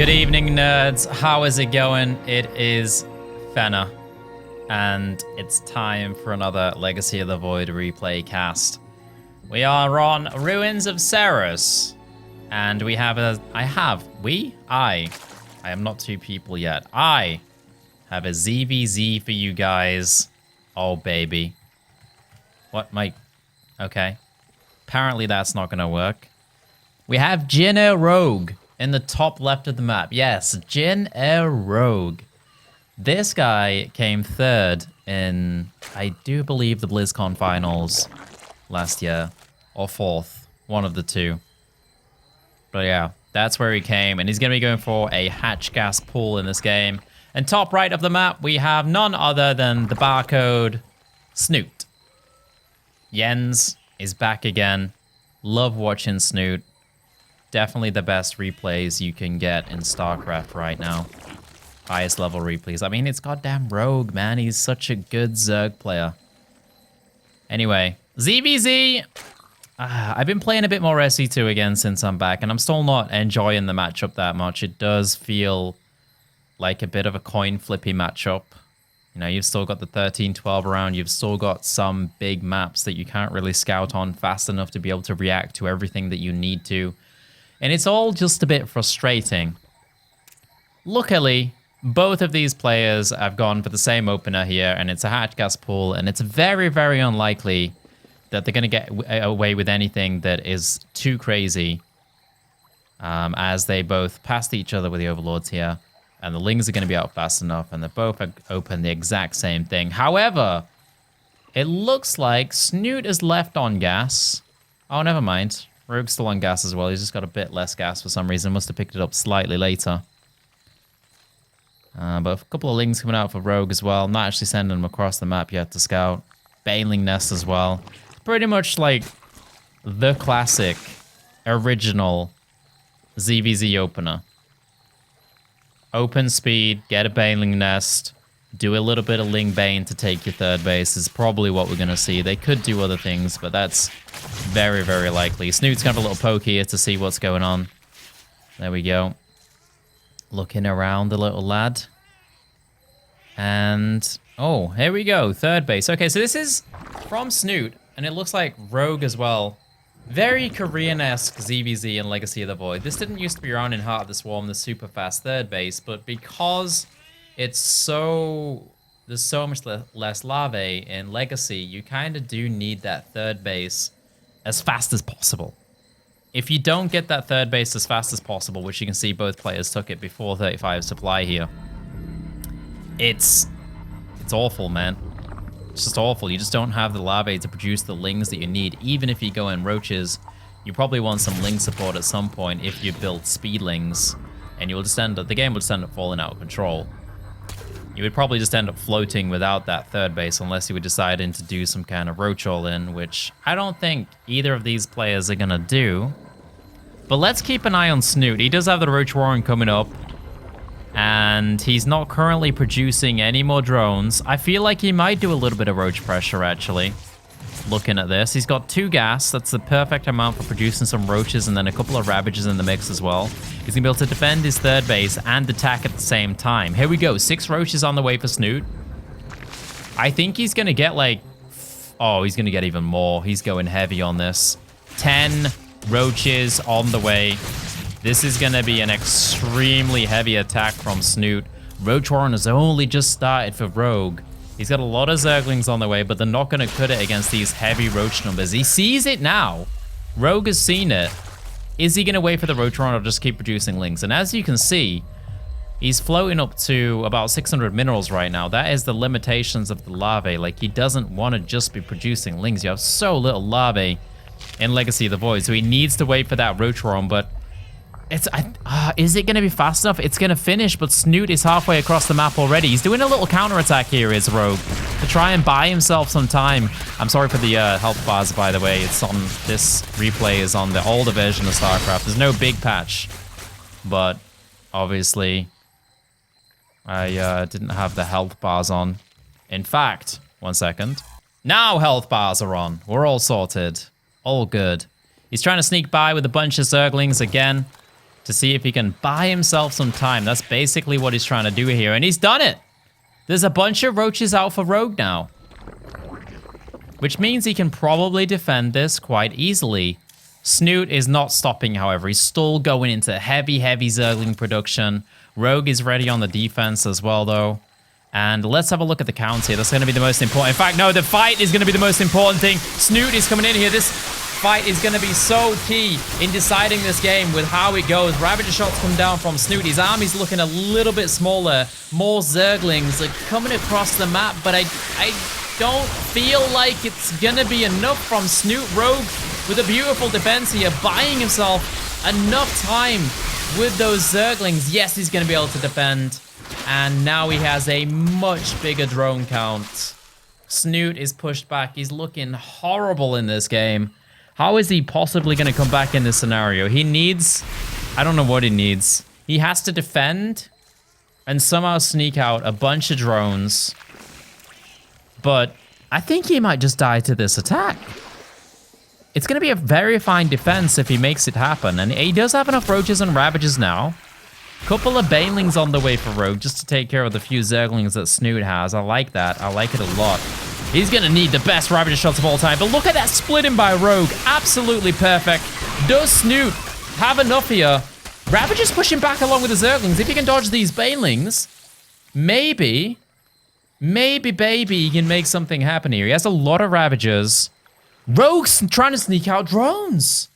Good evening, nerds. How is it going? It is Fenna, and it's time for another Legacy of the Void replay cast. We are on Ruins of Ceres, and we have I am not two people yet. I have a ZvZ for you guys. Oh, baby. What, Mike? Okay. Apparently that's not gonna work. We have Jin Rogue in the top left of the map. Yes, Jin Rogue. This guy came third in, I do believe, the BlizzCon finals last year. Or fourth. One of the two. But yeah, that's where he came. And he's going to be going for a hatch gas pool in this game. And top right of the map, we have none other than the barcode Snute. Jens is back again. Love watching Snute. Definitely the best replays you can get in StarCraft right now. Highest level replays. I mean, it's goddamn Rogue, man. He's such a good Zerg player. Anyway, ZvZ. I've been playing a bit more SC2 again since I'm back, and I'm still not enjoying the matchup that much. It does feel like a bit of a coin flippy matchup. You know, you've still got the 13-12 around. You've still got some big maps that you can't really scout on fast enough to be able to react to everything that you need to. And it's all just a bit frustrating. Luckily, both of these players have gone for the same opener here, and it's a hatch gas pool, and it's very, very unlikely that they're going to get away with anything that is too crazy, as they both passed each other with the overlords here, and the lings are going to be out fast enough, and they're both open the exact same thing. However, it looks like Snute is left on gas. Oh, never mind. Rogue's still on gas as well. He's just got a bit less gas for some reason. Must have picked it up slightly later. But a couple of lings coming out for Rogue as well. Not actually sending them across the map yet to scout. Baneling Nest as well. Pretty much like the classic, original ZvZ opener. Open speed, get a Baneling Nest, do a little bit of Ling Bane to take your third base is probably what we're going to see. They could do other things, but that's very, very likely. Snoot's got a little poke here to see what's going on. There we go. Looking around the little lad. And, oh, here we go. Third base. Okay, so this is from Snute, and it looks like Rogue as well. Very Korean-esque ZvZ and Legacy of the Void. This didn't used to be around in Heart of the Swarm, the super fast third base, but because there's so much less larvae in Legacy, you kind of do need that third base as fast as possible. If you don't get that third base as fast as possible, which you can see both players took it before 35 supply here, it's awful, man. It's just awful. You just don't have the larvae to produce the lings that you need. Even if you go in roaches, you probably want some ling support at some point if you build speedlings, and you'll just the game will just end up falling out of control. You would probably just end up floating without that third base unless you were deciding to do some kind of roach all-in, which I don't think either of these players are going to do. But let's keep an eye on Snute. He does have the roach warren coming up, and he's not currently producing any more drones. I feel like he might do a little bit of roach pressure, actually. Looking at this, he's got 2 gas. That's the perfect amount for producing some roaches and then a couple of ravages in the mix as well. He's gonna be able to defend his third base and attack at the same time. Here we go, 6 roaches on the way for Snute. I think he's gonna get like, oh, he's gonna get even more. He's going heavy on this. 10 roaches on the way. This is gonna be an extremely heavy attack from Snute. Roach Warren has only just started for Rogue. He's got a lot of Zerglings on the way, but they're not going to cut it against these heavy Roach numbers. He sees it now. Rogue has seen it. Is he going to wait for the Roach Warren or just keep producing lings? And as you can see, he's floating up to about 600 minerals right now. That is the limitations of the larvae. Like, he doesn't want to just be producing lings. You have so little larvae in Legacy of the Void, so he needs to wait for that Roach Warren, but is it going to be fast enough? It's going to finish, but Snute is halfway across the map already. He's doing a little counterattack here, is Rogue, to try and buy himself some time. I'm sorry for the health bars, by the way. It's on this replay is on the older version of StarCraft. There's no big patch, but obviously I didn't have the health bars on. In fact, 1 second. Now health bars are on. We're all sorted. All good. He's trying to sneak by with a bunch of Zerglings again. to see if he can buy himself some time. That's basically what he's trying to do here, and he's done it. There's a bunch of roaches out for Rogue now, which means he can probably defend this quite easily. Snute is not stopping, however. He's still going into heavy Zergling production. Rogue is ready on the defense as well, though. And let's have a look at the counts here. That's going to be the most important. In fact, no, the fight is going to be the most important thing. Snute is coming in here. This fight is going to be so key in deciding this game with how it goes. Ravager shots come down from Snute. His army's looking a little bit smaller. More Zerglings are coming across the map, but I don't feel like it's going to be enough from Snute. Rogue with a beautiful defense here, buying himself enough time with those Zerglings. Yes, he's going to be able to defend. And now he has a much bigger drone count. Snute is pushed back. He's looking horrible in this game. How is he possibly going to come back in this scenario? He needs... I don't know what he needs. He has to defend and somehow sneak out a bunch of drones. But I think he might just die to this attack. It's going to be a very fine defense if he makes it happen. And he does have enough roaches and ravagers now. Couple of banelings on the way for Rogue just to take care of the few Zerglings that Snute has. I like that. I like it a lot. He's going to need the best Ravager shots of all time. But look at that splitting by Rogue. Absolutely perfect. Does Snute have enough here? Ravager's pushing back along with the Zerglings. If he can dodge these banelings, maybe he can make something happen here. He has a lot of Ravagers. Rogue's trying to sneak out drones.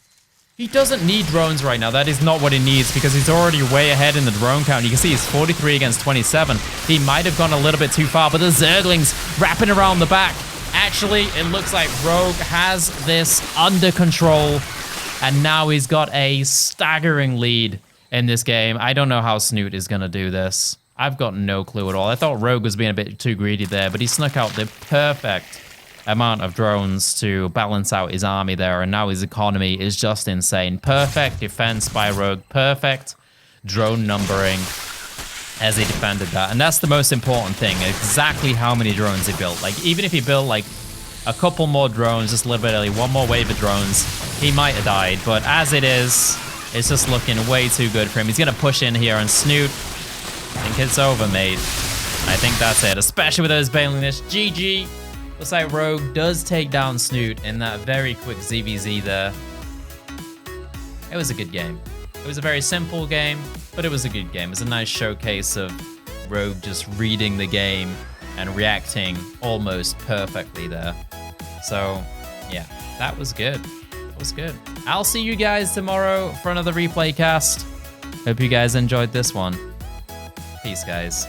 He doesn't need drones right now. That is not what he needs because he's already way ahead in the drone count. You can see he's 43 against 27. He might have gone a little bit too far, but the Zerglings wrapping around the back. Actually, it looks like Rogue has this under control, and now he's got a staggering lead in this game. I don't know how Snute is going to do this. I've got no clue at all. I thought Rogue was being a bit too greedy there, but he snuck out the perfect amount of drones to balance out his army there, and now his economy is just insane. Perfect defense by Rogue, perfect drone numbering as he defended that, and that's the most important thing, exactly how many drones he built. Like, even if he built like a couple more drones just a little bit early, one more wave of drones, he might have died, but as it is, it's just looking way too good for him. He's gonna push in here, and Snute, I think it's over, mate. I think that's it, especially with those Baneliness. GG. Looks like Rogue does take down Snute in that very quick ZvZ there. It was a good game. It was a very simple game, but it was a good game. It was a nice showcase of Rogue just reading the game and reacting almost perfectly there. So, yeah, that was good. That was good. I'll see you guys tomorrow for another replay cast. Hope you guys enjoyed this one. Peace, guys.